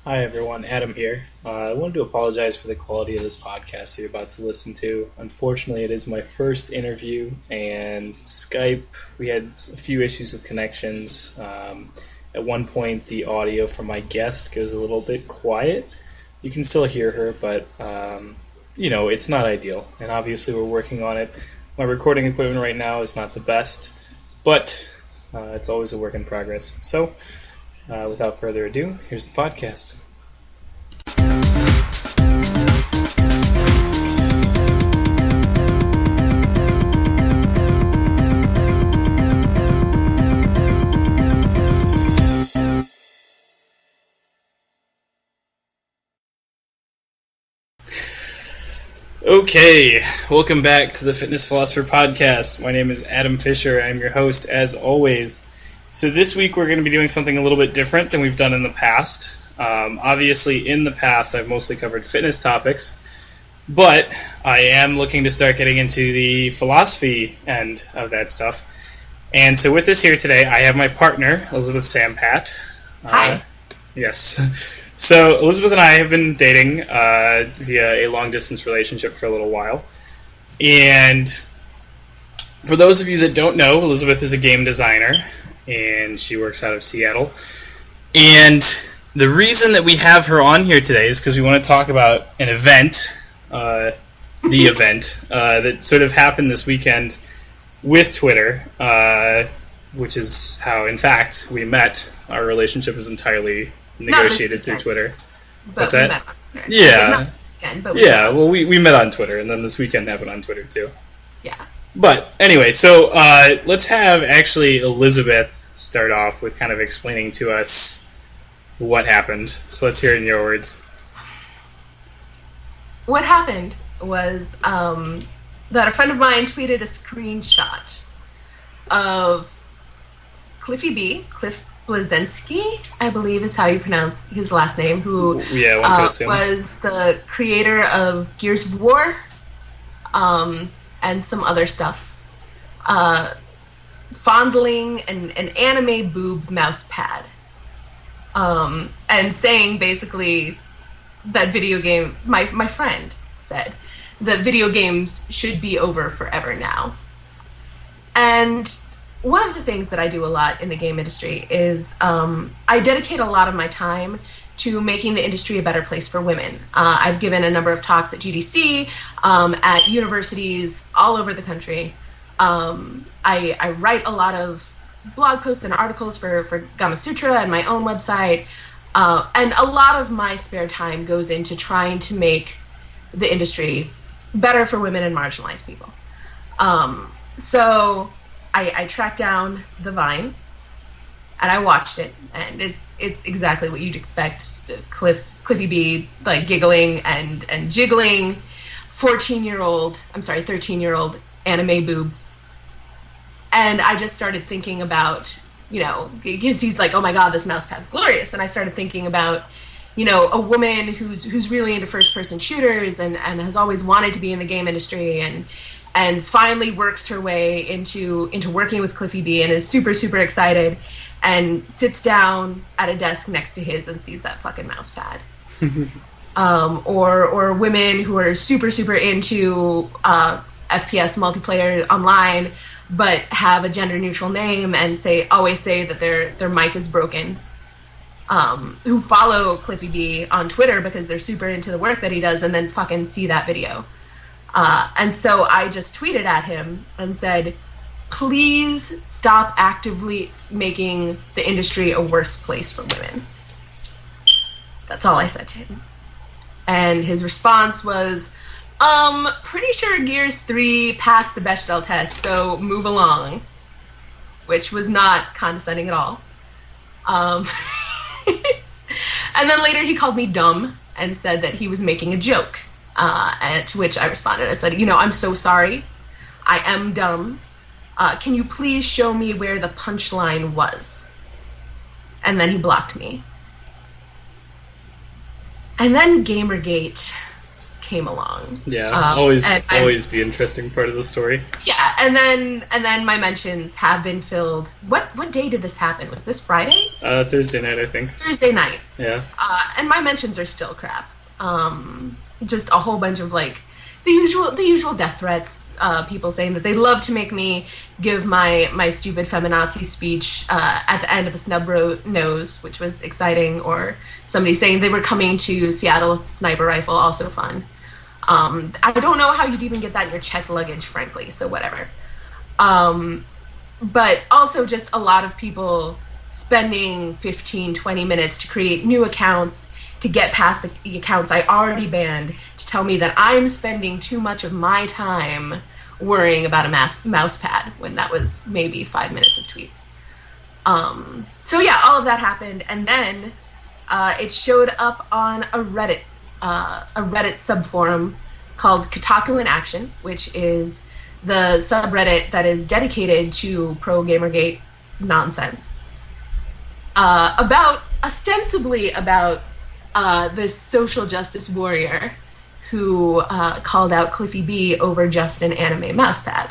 Hi everyone, Adam here. I wanted to apologize for the quality of this podcast you're about to listen to. Unfortunately, it is my first interview, and Skype, we had a few issues with connections. At one point, the audio from my guest goes a little bit quiet. You can still hear her, but, it's not ideal, and obviously we're working on it. My recording equipment right now is not the best, but it's always a work in progress. So, without further ado, here's the podcast. Okay, welcome back to the Fitness Philosopher podcast. My name is Adam Fisher. I'm your host, as always. So this week we're going to be doing something a little bit different than we've done in the past. Obviously, in the past, I've mostly covered fitness topics, but I am looking to start getting into the philosophy end of that stuff. And so with us here today, I have my partner, Elizabeth Sampat. Hi. Yes. So Elizabeth and I have been dating via a long-distance relationship for a little while. And for those of you that don't know, Elizabeth is a game designer, and she works out of Seattle. And the reason that we have her on here today is because we want to talk about an event, the event, that sort of happened this weekend with Twitter, which is how, in fact, we met. Our relationship is entirely negotiated through Twitter. What's that? Yeah. Well, we met on Twitter, and then this weekend happened on Twitter, too. Yeah. But, anyway, so let's have, actually, Elizabeth start off with kind of explaining to us what happened. So let's hear it in your words. What happened was that a friend of mine tweeted a screenshot of Cliff Blazensky, I believe is how you pronounce his last name, who was the creator of Gears of War and some other stuff, fondling an anime boob mouse pad, and saying basically that video game, my friend said, that video games should be over forever now. And one of the things that I do a lot in the game industry is I dedicate a lot of my time to making the industry a better place for women. I've given a number of talks at GDC, at universities all over the country. I write a lot of blog posts and articles for Gamasutra and my own website, and a lot of my spare time goes into trying to make the industry better for women and marginalized people. So I tracked down the Vine, and I watched it, and it's exactly what you'd expect. Cliffy B, like, giggling and jiggling 13-year-old anime boobs. And I just started thinking about, because he's like, oh my god, this mouse pad's glorious. And I started thinking about, a woman who's really into first-person shooters and has always wanted to be in the game industry and finally works her way into working with Cliffy B and is super, super excited and sits down at a desk next to his and sees that fucking mouse pad. Or women who are super, super into FPS multiplayer online but have a gender-neutral name and always say that their mic is broken. Who follow Cliffy B on Twitter because they're super into the work that he does and then fucking see that video. And so I just tweeted at him and said, please stop actively making the industry a worse place for women. That's all I said to him. And his response was, pretty sure Gears 3 passed the Bechdel test, so move along. Which was not condescending at all. And then later he called me dumb and said that he was making a joke. And to which I responded. I said, I'm so sorry. I am dumb. Can you please show me where the punchline was? And then he blocked me. And then Gamergate came along. Yeah, always the interesting part of the story. Yeah, and then my mentions have been filled. What day did this happen? Was this Friday? Thursday night, I think. Thursday night. Yeah. And my mentions are still crap. Just a whole bunch of like the usual death threats. People saying that they'd love to make me give my stupid feminazi speech at the end of a snub nose, which was exciting, or somebody saying they were coming to Seattle with a sniper rifle, also fun. I don't know how you'd even get that in your checked luggage, frankly, so whatever. But also just a lot of people spending 15, 20 minutes to create new accounts, to get past the accounts I already banned, to tell me that I'm spending too much of my time worrying about a mouse pad when that was maybe 5 minutes of tweets. So yeah, all of that happened, and then it showed up on a Reddit subforum called Kotaku in Action, which is the subreddit that is dedicated to pro Gamergate nonsense. Ostensibly about this social justice warrior who called out Cliffy B over just an anime mousepad.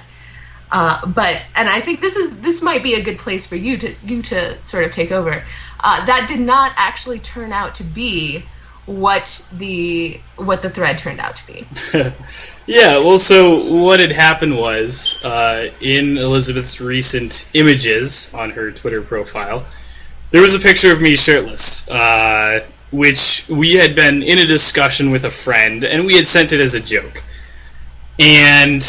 And I think this might be a good place for you to sort of take over. That did not actually turn out to be what the thread turned out to be. Yeah, well, so what had happened was in Elizabeth's recent images on her Twitter profile, there was a picture of me shirtless, which we had been in a discussion with a friend, and we had sent it as a joke. And,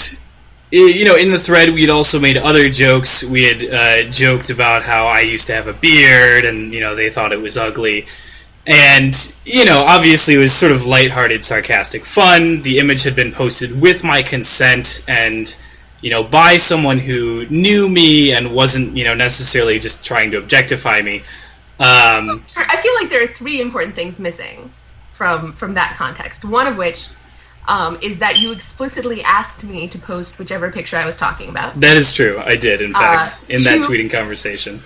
in the thread, we had also made other jokes. We had joked about how I used to have a beard, and, they thought it was ugly. And, obviously it was sort of lighthearted, sarcastic fun. The image had been posted with my consent and, by someone who knew me and wasn't, necessarily just trying to objectify me. I feel like there are three important things missing from that context. One of which is that you explicitly asked me to post whichever picture I was talking about. That is true. I did, in fact, in that tweeting conversation.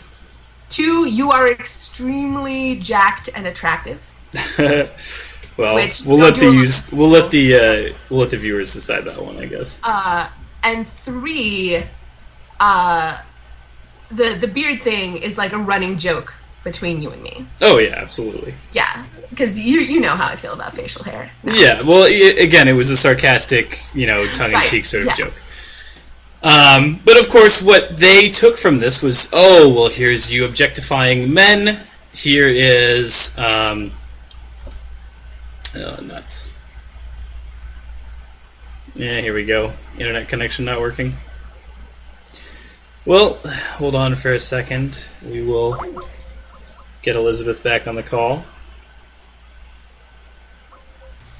2, you are extremely jacked and attractive. Well, we'll let the viewers decide that one, I guess. And 3, the beard thing is like a running joke between you and me. Oh yeah, absolutely. Yeah, because you know how I feel about facial hair. Yeah, well, again, it was a sarcastic, tongue-in-cheek sort of joke. But of course, what they took from this was, oh, well, here's you objectifying men. Here is, nuts. Yeah, here we go. Internet connection not working. Well, hold on for a second. We will get Elizabeth back on the call.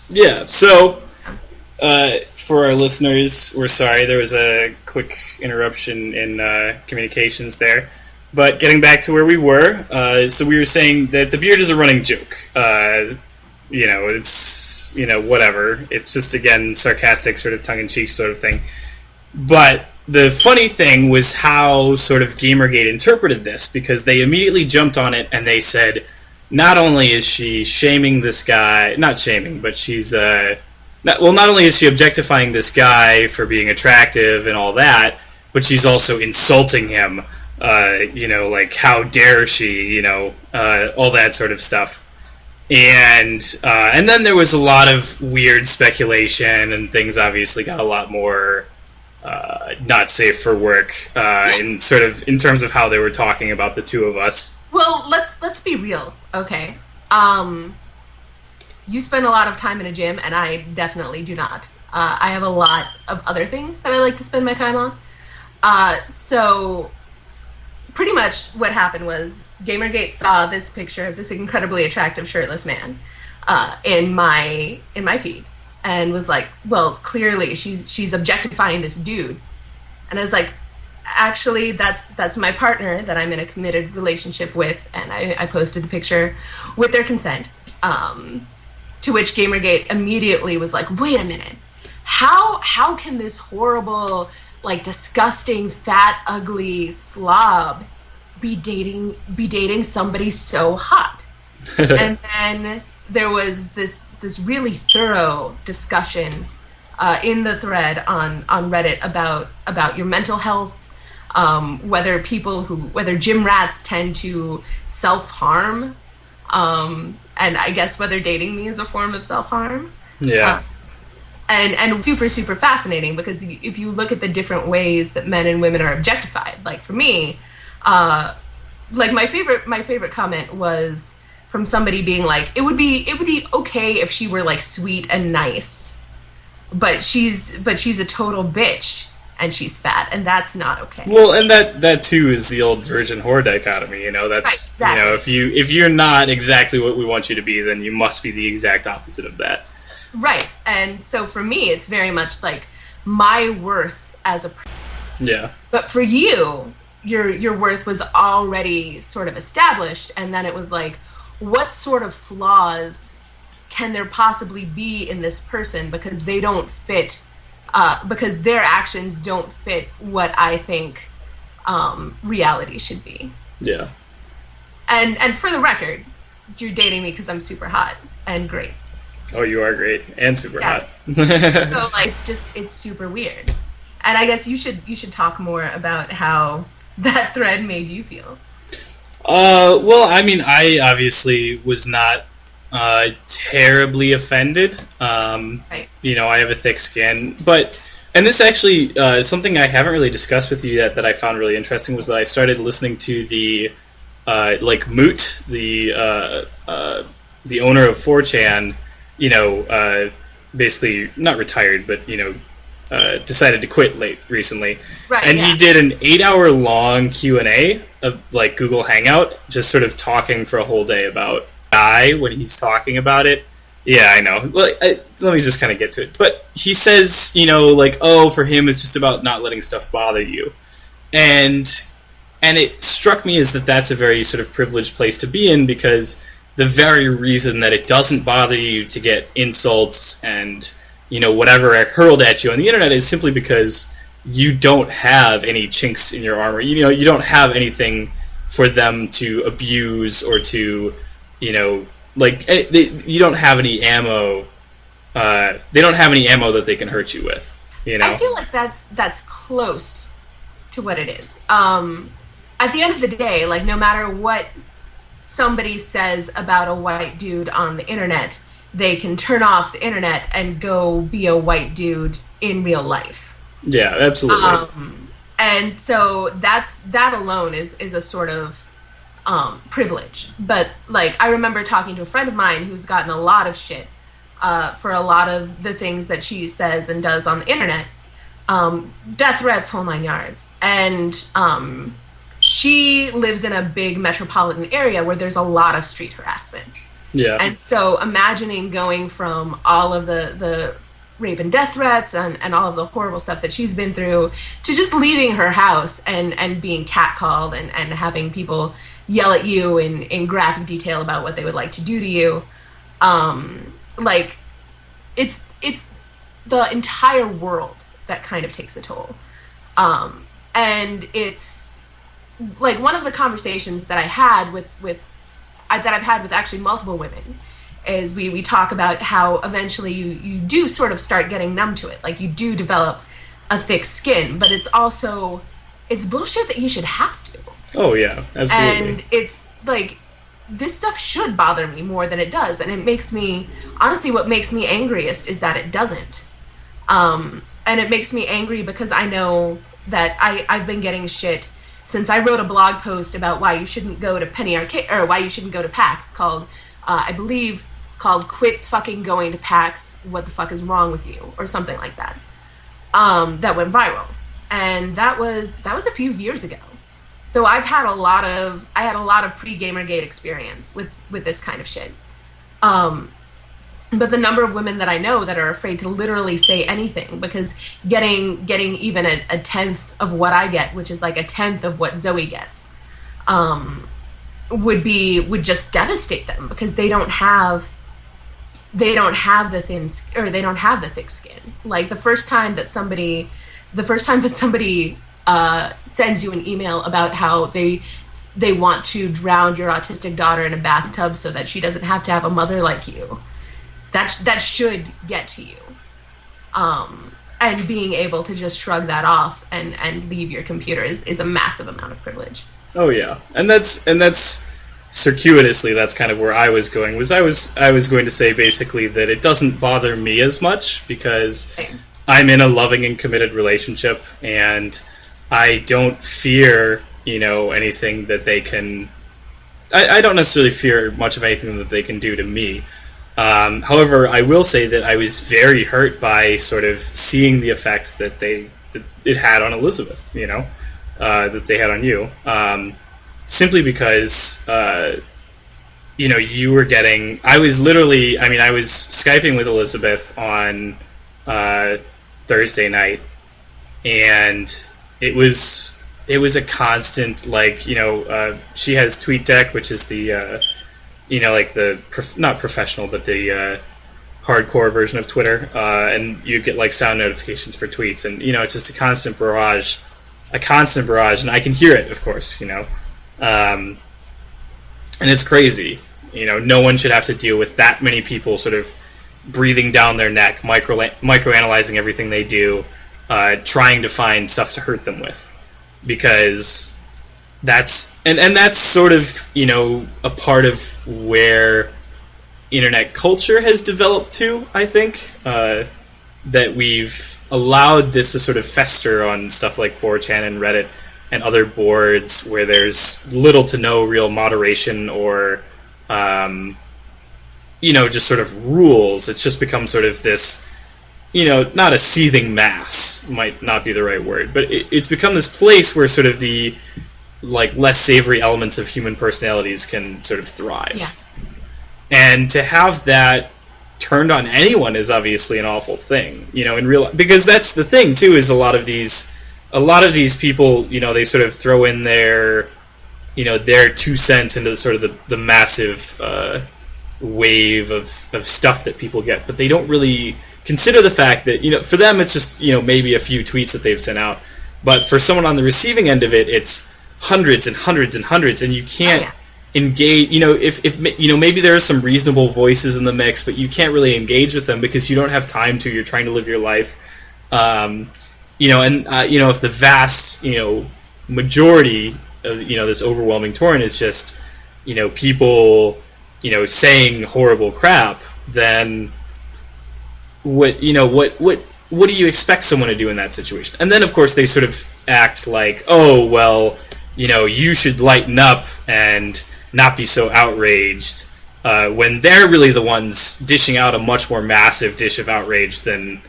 Yeah, so, for our listeners, we're sorry, there was a quick interruption in communications there. But getting back to where we were, so we were saying that the beard is a running joke. It's, whatever. It's just, again, sarcastic, sort of tongue-in-cheek sort of thing. But the funny thing was how sort of Gamergate interpreted this, because they immediately jumped on it and they said, not only is she shaming this guy, not shaming, but she's, not only is she objectifying this guy for being attractive and all that, but she's also insulting him, like, how dare she, all that sort of stuff. And then there was a lot of weird speculation, and things obviously got a lot more not safe for work in terms of how they were talking about the two of us. Well, let's be real, okay? You spend a lot of time in a gym, and I definitely do not. I have a lot of other things that I like to spend my time on. So pretty much what happened was Gamergate saw this picture of this incredibly attractive shirtless man in my feed, and was like, well, clearly she's objectifying this dude. And I was like, actually, that's my partner that I'm in a committed relationship with, and I posted the picture with their consent. To which Gamergate immediately was like, wait a minute, how can this horrible, like, disgusting, fat, ugly slob be dating somebody so hot? And then there was this really thorough discussion in the thread on Reddit about your mental health, whether gym rats tend to self-harm, and I guess whether dating me is a form of self-harm. Yeah. And super, super fascinating, because if you look at the different ways that men and women are objectified, like for me, like my favorite comment was from somebody being like, it would be okay if she were like sweet and nice, but she's a total bitch and she's fat, and that's not okay. Well, and that too is the old virgin whore dichotomy. You know, that's right, exactly. You know, if you're not exactly what we want you to be, then you must be the exact opposite of that. Right. And so for me, it's very much like my worth as a person. Yeah. But for you, your worth was already sort of established, and then it was like, what sort of flaws can there possibly be in this person because they don't fit, because their actions don't fit what I think reality should be. Yeah. And for the record, you're dating me because I'm super hot and great. Oh, you are great and super hot. So like, it's super weird. And I guess you should talk more about how that thread made you feel. Well, I mean, I obviously was not terribly offended. Right. You know, I have a thick skin, and this actually something I haven't really discussed with you yet that I found really interesting was that I started listening to the like Moot, the owner of 4chan. You know, basically not retired, but you know, decided to quit recently. Right, and yeah. he did an 8-hour-long Q&A of like Google Hangout, just sort of talking for a whole day about when he's talking about it. Yeah, I know. Let me just kind of get to it. But he says, you know, like, oh, for him it's just about not letting stuff bother you. And it struck me as that's a very sort of privileged place to be in, because the very reason that it doesn't bother you to get insults and, you know, whatever hurled at you on the internet is simply because you don't have any chinks in your armor. You know, you don't have anything for them to abuse or to, you know, like, you don't have any ammo. They don't have any ammo that they can hurt you with, you know? I feel like that's close to what it is. At the end of the day, like, no matter what somebody says about a white dude on the internet, they can turn off the internet and go be a white dude in real life. Yeah, absolutely. And so that alone is a sort of privilege. But like, I remember talking to a friend of mine who's gotten a lot of shit for a lot of the things that she says and does on the internet, death threats, whole 9 yards, and she lives in a big metropolitan area where there's a lot of street harassment. Yeah. And so imagining going from all of the rape and death threats and all of the horrible stuff that she's been through to just leaving her house and being catcalled and having people yell at you in graphic detail about what they would like to do to you. Like, it's the entire world that kind of takes a toll. And it's like one of the conversations that I had that I've had with actually multiple women is we talk about how eventually you do sort of start getting numb to it. Like, you do develop a thick skin, but it's bullshit that you should have to. Oh yeah, absolutely. And it's like, this stuff should bother me more than it does, and it makes me, honestly, what makes me angriest is that it doesn't. And it makes me angry because I know that I've been getting shit since I wrote a blog post about why you shouldn't go to Penny Arcade, or why you shouldn't go to PAX, called, I believe it's called "Quit Fucking Going to PAX, What the Fuck is Wrong with You?" or something like that. That went viral, and that was a few years ago. So I had a lot of pre-Gamergate experience with this kind of shit. But the number of women that I know that are afraid to literally say anything, because getting even a tenth of what I get, which is like a tenth of what Zoe gets, would just devastate them, because they don't have the thick skin. Like, the first time that somebody sends you an email about how they they want to drown your autistic daughter in a bathtub so that she doesn't have to have a mother like you. That should get to you. And being able to just shrug that off and leave your computer is a massive amount of privilege. Oh yeah, and that's circuitously, that's kind of where I was going. I was going to say basically that it doesn't bother me as much because I'm in a loving and committed relationship, and I don't fear, anything that they can. I don't necessarily fear much of anything that they can do to me. However, I will say that I was very hurt by sort of seeing the effects that it had on Elizabeth, that they had on you. Simply because, you were getting... I was Skyping with Elizabeth on Thursday night, and it was a constant, she has TweetDeck, which is the... not professional, but the hardcore version of Twitter, and you get sound notifications for tweets, and it's just a constant barrage, and I can hear it, of course, and it's crazy. No one should have to deal with that many people sort of breathing down their neck, microanalyzing everything they do, trying to find stuff to hurt them with, because that's sort of a part of where internet culture has developed to. I think that we've allowed this to sort of fester on stuff like 4chan and Reddit and other boards where there's little to no real moderation or just sort of rules. It's just become sort of this, not a seething mass, might not be the right word, but it's become this place where sort of the less savory elements of human personalities can sort of thrive. Yeah. And to have that turned on anyone is obviously an awful thing, in real, because that's the thing too, is a lot of these people, they sort of throw in their 2 cents into sort of the massive wave of stuff that people get, but they don't really consider the fact that, for them it's just, maybe a few tweets that they've sent out, but for someone on the receiving end of it, it's hundreds and hundreds and hundreds, and you can't engage. If maybe there are some reasonable voices in the mix, but you can't really engage with them because you don't have time to. You're trying to live your life, if the vast majority of this overwhelming torrent is just people saying horrible crap, then what do you expect someone to do in that situation? And then of course they sort of act like, oh well, you should lighten up and not be so outraged, when they're really the ones dishing out a much more massive dish of outrage than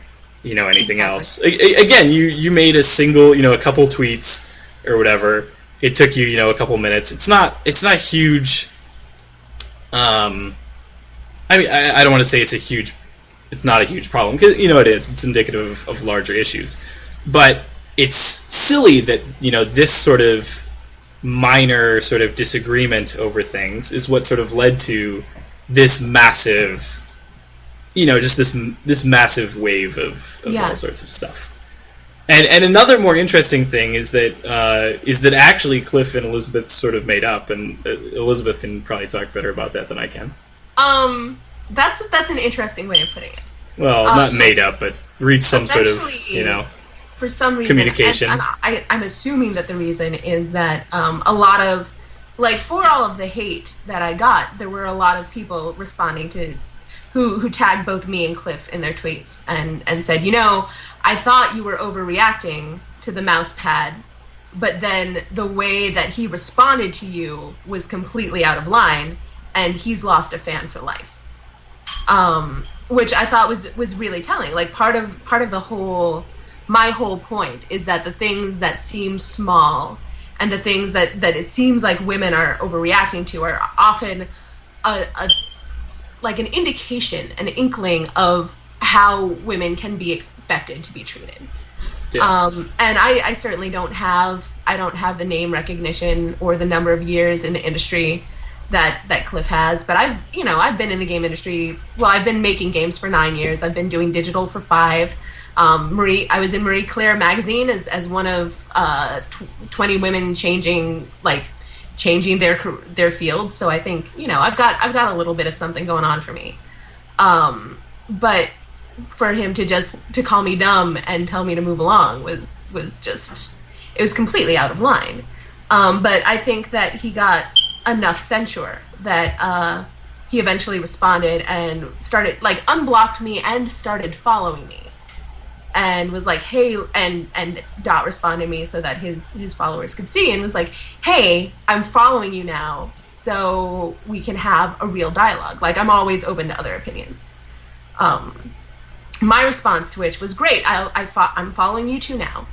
anything else. Again, you made a single, a couple tweets or whatever. It took you, a couple minutes. It's not huge. I don't want to say it's not a huge problem, because it is. It's indicative of larger issues, but it's silly that this sort of minor sort of disagreement over things is what sort of led to this massive, just this massive wave of all sorts of stuff. And another more interesting thing is that actually Cliff and Elizabeth sort of made up, and Elizabeth can probably talk better about that than I can. That's an interesting way of putting it. Well, not made up, but reached some sort of for some reason, communication. And I'm assuming that the reason is that a lot of, for all of the hate that I got, there were a lot of people responding to, who tagged both me and Cliff in their tweets and said, I thought you were overreacting to the mouse pad, but then the way that he responded to you was completely out of line, and he's lost a fan for life. Which I thought was really telling. Part of the whole... My whole point is that the things that seem small and the things that it seems like women are overreacting to are often an indication, an inkling of how women can be expected to be treated. Yeah. And I certainly don't have the name recognition or the number of years in the industry that Cliff has, but I've been in the game industry. Well, I've been making games for 9 years. I've been doing digital for 5. I was in Marie Claire magazine as one of 20 women changing changing their field. So I think, I've got a little bit of something going on for me. But for him to call me dumb and tell me to move along was just, it was completely out of line. But I think that he got enough censure that he eventually responded and started, unblocked me and started following me. And was like, hey, and Dot responded me so that his followers could see, and was like, hey, I'm following you now, so we can have a real dialogue. I'm always open to other opinions. My response to which was, great, I'm following you too now,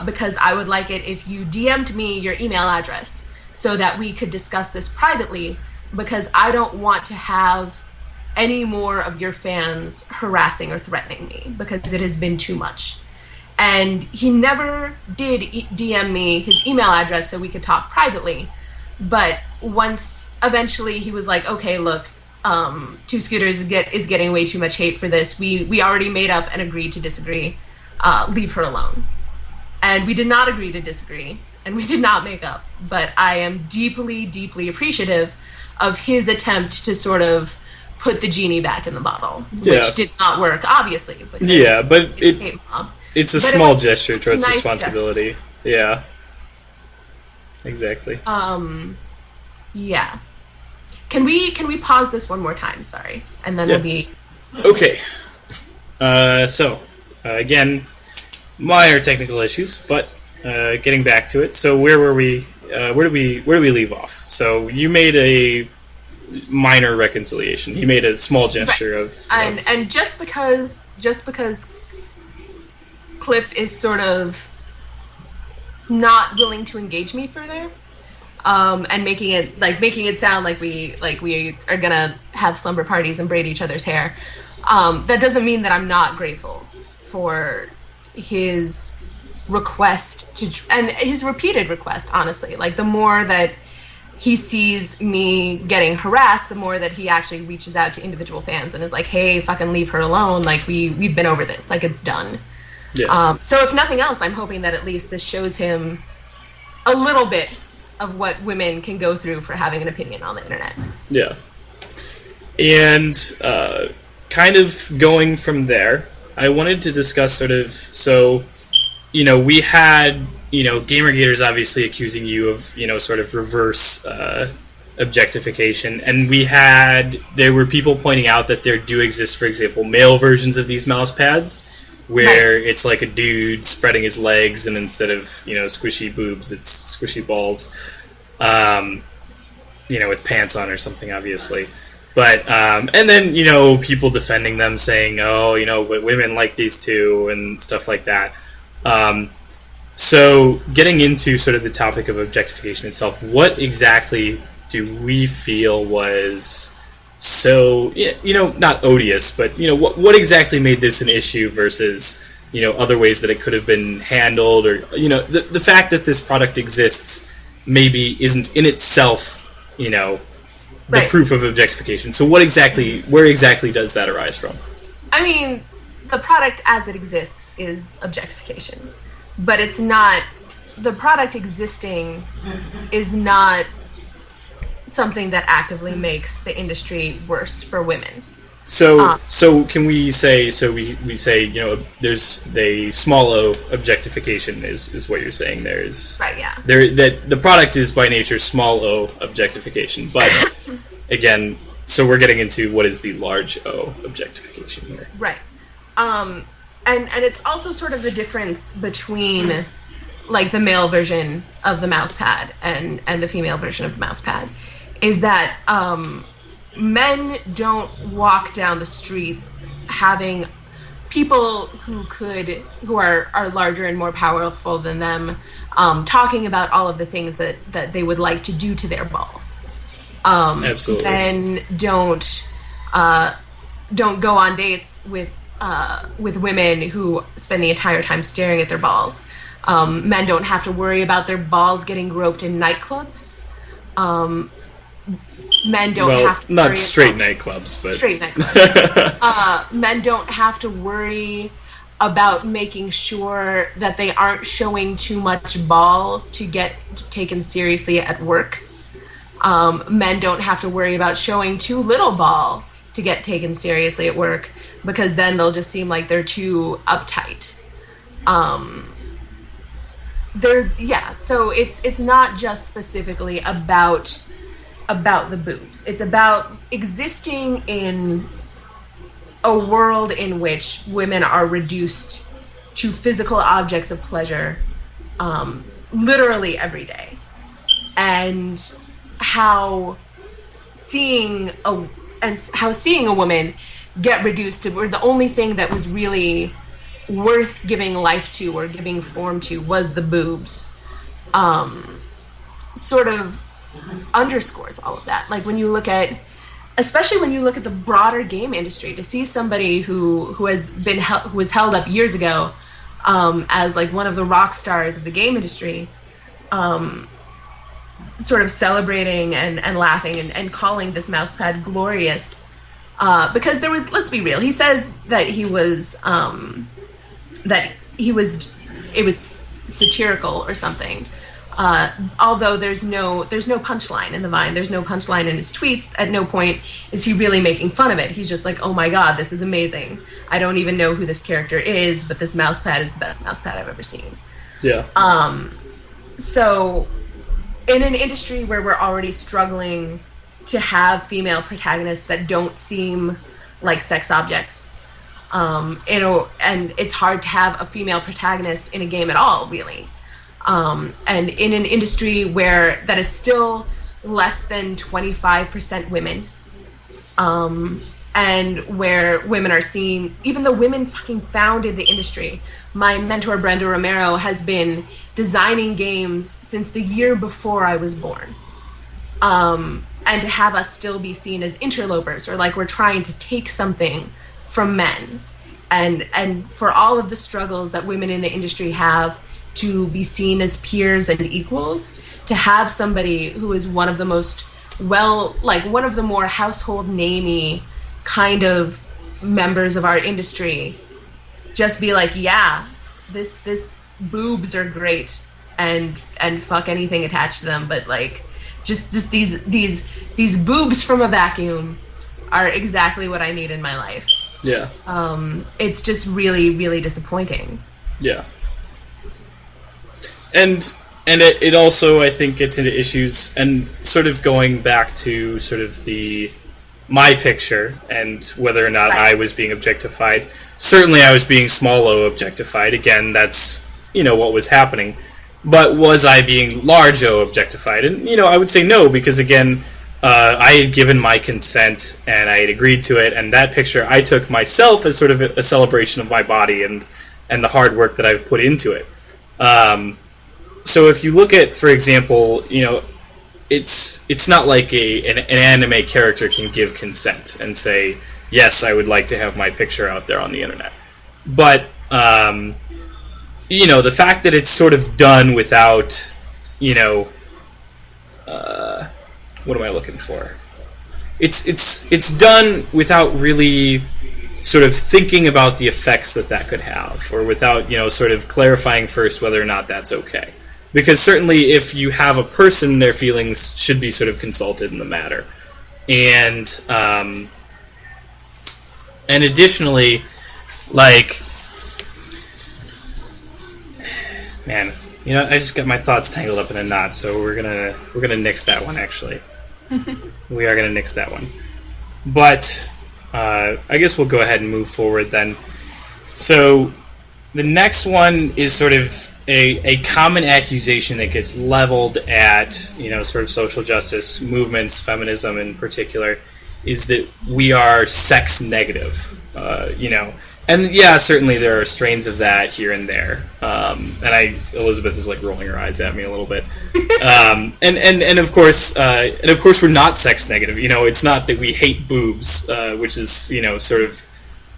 because I would like it if you DM'd me your email address so that we could discuss this privately, because I don't want to have any more of your fans harassing or threatening me, because it has been too much. And he never did DM me his email address so we could talk privately. But once eventually he was like, okay, look, Two Scooters is getting way too much hate for this. We already made up and agreed to disagree. Leave her alone. And we did not agree to disagree, and we did not make up. But I am deeply, deeply appreciative of his attempt to sort of put the genie back in the bottle, which did not work, obviously. But it's a small gesture towards nice responsibility. Gesture. Yeah, exactly. Yeah. Can we pause this one more time? Sorry, and then we'll be okay. Again, minor technical issues, but getting back to it. So where were we? Where do we leave off? So you made a minor reconciliation. He made a small gesture of and just because Cliff is sort of not willing to engage me further, and making it sound like we are gonna have slumber parties and braid each other's hair. That doesn't mean that I'm not grateful for his request and his repeated request. Honestly, the more that he sees me getting harassed, the more that he actually reaches out to individual fans and is like, hey, fucking leave her alone. We've been over this. It's done. Yeah. So if nothing else, I'm hoping that at least this shows him a little bit of what women can go through for having an opinion on the internet. Yeah. And kind of going from there, I wanted to discuss we had Gamergaters obviously accusing you of, sort of reverse objectification. And there were people pointing out that there do exist, for example, male versions of these mouse pads where it's like a dude spreading his legs, and instead of, squishy boobs, it's squishy balls, with pants on or something, obviously. But, and then, people defending them saying, oh, women like these too, and stuff like that. So, getting into sort of the topic of objectification itself, what exactly do we feel was so, not odious, but, what exactly made this an issue versus, other ways that it could have been handled, or, the fact that this product exists maybe isn't in itself, the proof of objectification. So where exactly does that arise from? I mean, the product as it exists is objectification. But it's not, the product existing is not something that actively makes the industry worse for women. So can we say, we say, there's the small o objectification is what you're saying there is. Right, yeah. That the product is by nature small o objectification. But again, so we're getting into what is the large O objectification here. Right. And it's also sort of the difference between the male version of the mouse pad and the female version of the mouse pad is that men don't walk down the streets having people who are larger and more powerful than them talking about all of the things that they would like to do to their balls. Absolutely. Men don't go on dates with women who spend the entire time staring at their balls. Men don't have to worry about their balls getting groped in nightclubs. Men don't have to not straight nightclubs, but straight nightclubs. Men don't have to worry about making sure that they aren't showing too much ball to get taken seriously at work. Men don't have to worry about showing too little ball to get taken seriously at work, because then they'll just seem like they're too uptight. So it's not just specifically about the boobs. It's about existing in a world in which women are reduced to physical objects of pleasure, literally every day, and how seeing a woman get reduced to where the only thing that was really worth giving life to or giving form to was the boobs, sort of underscores all of that. Like especially when you look at the broader game industry, to see somebody who was held up years ago as like one of the rock stars of the game industry, sort of celebrating and laughing and calling this mousepad glorious, because there was, let's be real, he says that it was satirical or something. Although there's no punchline in the Vine, there's no punchline in his tweets. At no point is he really making fun of it. He's just like, oh my god, this is amazing. I don't even know who this character is, but this mousepad is the best mousepad I've ever seen. Yeah. So in an industry where we're already struggling to have female protagonists that don't seem like sex objects, and it's hard to have a female protagonist in a game at all, really. And in an industry where that is still less than 25% women, and where women are seen, even though women fucking founded the industry. My mentor, Brenda Romero, has been designing games since the year before I was born. And to have us still be seen as interlopers, or like we're trying to take something from men, and for all of the struggles that women in the industry have to be seen as peers and equals, to have somebody who is one of the one of the more household namey kind of members of our industry just be like, yeah, this boobs are great, and fuck anything attached to them, but like just these boobs from a vacuum are exactly what I need in my life. Yeah. It's just really, really disappointing. Yeah. And it also, I think, gets into issues, and sort of going back to sort of my picture and whether or not Right. I was being objectified. Certainly I was being small o objectified. Again, that's, what was happening. But was I being large o objectified? And, I would say no, because again, I had given my consent and I had agreed to it, and that picture I took myself as sort of a celebration of my body and the hard work that I've put into it. So if you look at, for example, it's not like an anime character can give consent and say, yes, I would like to have my picture out there on the internet. But, the fact that it's sort of done without, what am I looking for? It's done without really sort of thinking about the effects that could have, or without, sort of clarifying first whether or not that's okay. Because certainly if you have a person, their feelings should be sort of consulted in the matter. And additionally, like, man, I just got my thoughts tangled up in a knot, so we're gonna nix that one, actually. We are gonna nix that one. But I guess we'll go ahead and move forward then. So the next one is sort of a common accusation that gets leveled at, sort of social justice movements, feminism in particular, is that we are sex negative, And yeah, certainly there are strains of that here and there. Elizabeth is like rolling her eyes at me a little bit. And of course we're not sex negative. It's not that we hate boobs, which is, sort of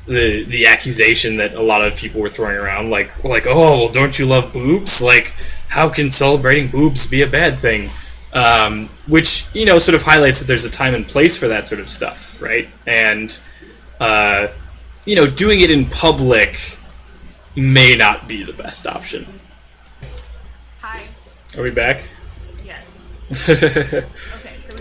the accusation that a lot of people were throwing around, like, oh, well, don't you love boobs? Like, how can celebrating boobs be a bad thing? Which, sort of highlights that there's a time and place for that sort of stuff, right? And, doing it in public may not be the best option. Hi. Are we back? Yes. Okay, so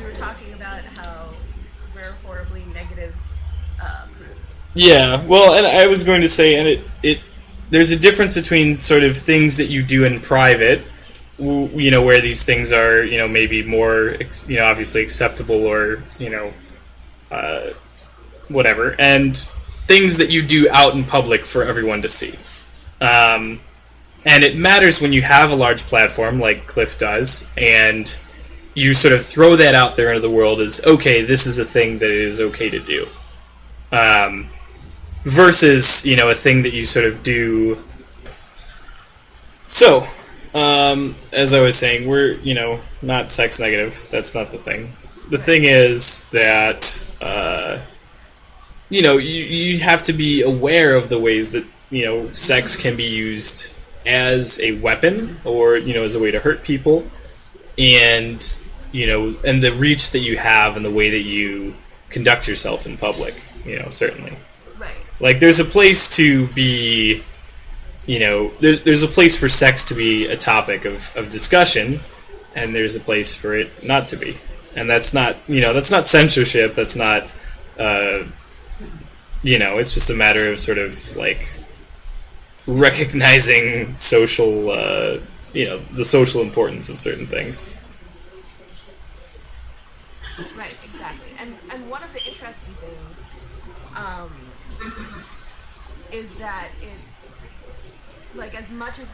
Yeah, well, and I was going to say, and it there's a difference between sort of things that you do in private, where these things are, maybe more, obviously acceptable or, whatever, and things that you do out in public for everyone to see. Um, and it matters when you have a large platform like Cliff does, and you sort of throw that out there into the world as, okay, this is a thing that is okay to do. Um, Versus, a thing that you sort of do. So, as I was saying, we're, not sex negative. That's not the thing. The thing is that, you have to be aware of the ways that, sex can be used as a weapon or, as a way to hurt people. And, and the reach that you have and the way that you conduct yourself in public, certainly. Right. Like, there's a place to be, there's a place for sex to be a topic of discussion, and there's a place for it not to be. And that's not, that's not censorship, that's not, it's just a matter of sort of, like, recognizing social, the social importance of certain things. Right, exactly. And one of the interesting things is that it's like, as much as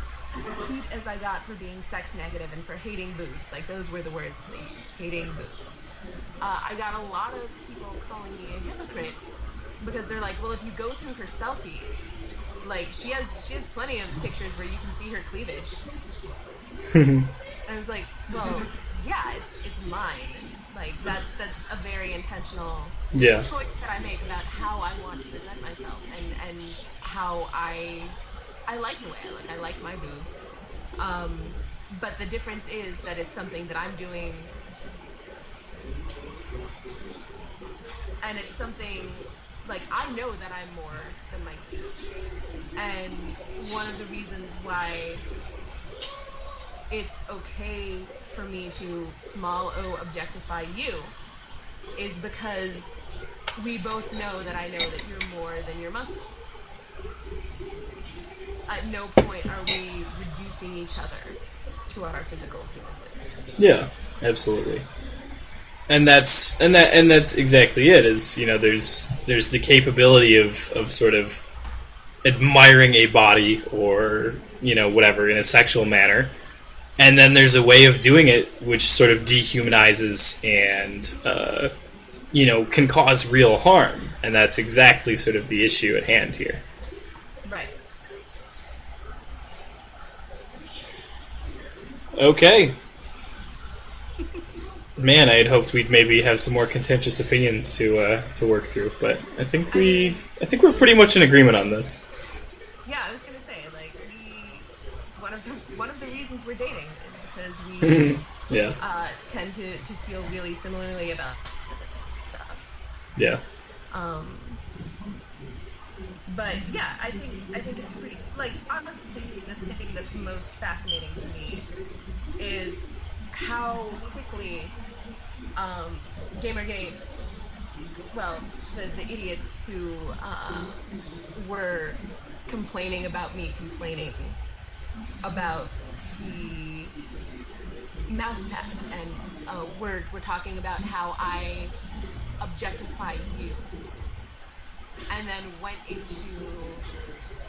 heat as I got for being sex negative and for hating boobs, like those were the words they used, hating boobs. I got a lot of people calling me a hypocrite because they're like, well, if you go through her selfies, like she has plenty of pictures where you can see her cleavage. And I was like, well, yeah, it's mine. Like that's a very intentional choice that I make about how I want to present myself and how I like the way I look. I like my boobs. But the difference is that it's something that I'm doing, and it's something like I know that I'm more than my boobs. And one of the reasons why it's okay for me to small o objectify you is because we both know that I know that you're more than your muscles. At no point are we reducing each other to our physical appearances. Yeah, absolutely. And that's exactly it. Is there's the capability of sort of admiring a body or whatever in a sexual manner, and then there's a way of doing it which sort of dehumanizes and can cause real harm, and that's exactly sort of the issue at hand here. Right. Okay. Man, I had hoped we'd maybe have some more contentious opinions to work through, but I think we're pretty much in agreement on this. Yeah, I was gonna say, like, one of the reasons we're dating is because we tend to feel really similarly about this stuff. Yeah. But yeah, I think it's pretty, like, honestly, the thing that's most fascinating to me is how quickly Gamergate, well, the idiots who were complaining about me complaining about the mouse pad, and we're talking about how I objectify you, and then went into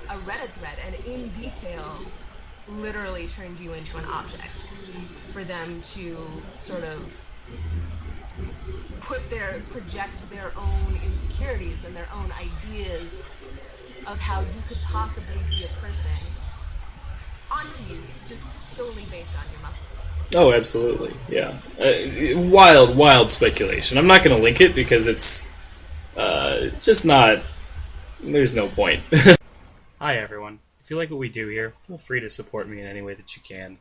a Reddit thread and in detail literally turned you into an object for them to sort of project their own insecurities and their own ideas of how you could possibly be a person onto you, just solely based on your muscles. Oh, absolutely, yeah. Wild speculation. I'm not going to link it because it's just not. There's no point. Hi, everyone. If you like what we do here, feel free to support me in any way that you can.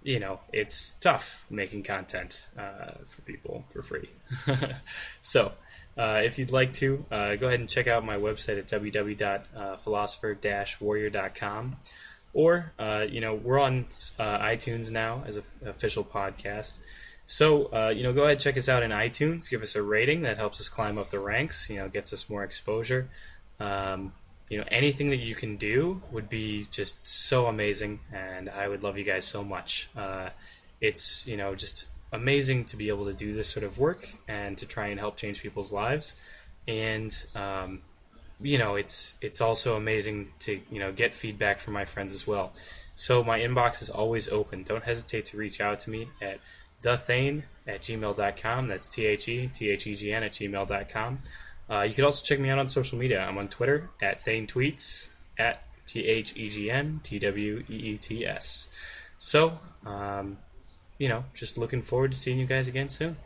It's tough making content for people for free. So, if you'd like to, go ahead and check out my website at www.philosopher-warrior.com. Or, we're on iTunes now as an official podcast. So, go ahead, check us out in iTunes. Give us a rating. That helps us climb up the ranks. Gets us more exposure. Anything that you can do would be just so amazing, and I would love you guys so much. It's just amazing to be able to do this sort of work and to try and help change people's lives. And it's also amazing to get feedback from my friends as well. So my inbox is always open. Don't hesitate to reach out to me at thethegn@gmail.com. That's THEGN at gmail.com. You can also check me out on social media. I'm on Twitter at ThaneTweets, at THEGN TWEETS. So, just looking forward to seeing you guys again soon.